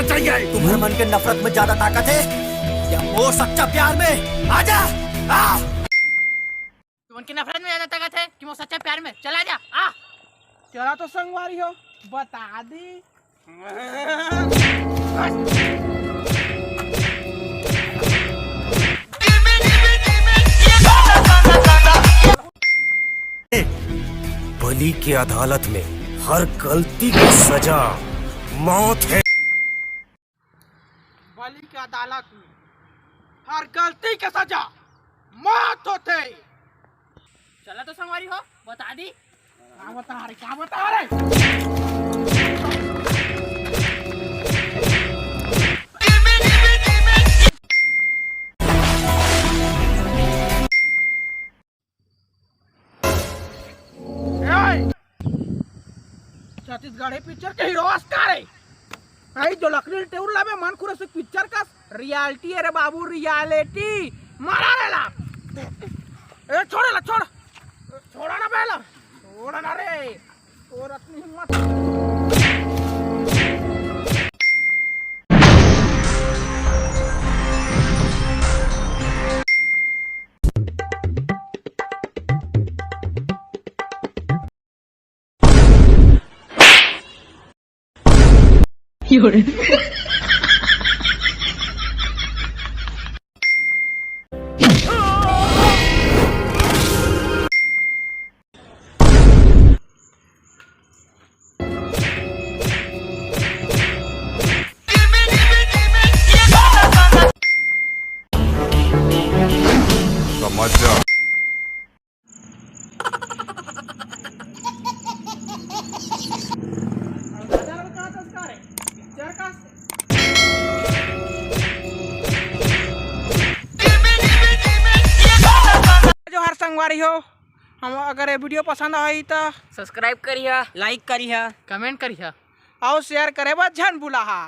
चाहिए। तुम्हारे मन के नफरत में ज्यादा ताकत है या वो सच्चा प्यार में? आजा। तुम की नफरत में ज्यादा ताकत है कि वो सच्चा प्यार में? चला जा। आ चला तो संगवारी हो, बता दी। बलि की अदालत में हर गलती की सजा मौत है। बलि की अदालत में हर गलती की सजा मौत होते। चला तो संगवारी हो, बता दी। क्या बता रहे? छत्तीसगढ़ पिक्चर के हीरो अस्कार है। आई जो लकड़ी टेउर लावे मन खुरे से पिक्चर का रियलिटी है रे बाबू, रियलिटी मारा रे ला। ए छोड़ ला, छोड़ा ना पहला, छोड़ा ना रे, और अपनी हिम्मत। समझ जा। जो हर संगवारी हो, हम अगर ये वीडियो पसंद आई तो सब्सक्राइब करिए, लाइक करिए, कमेंट करिए और शेयर करे बस झन बुलाहा।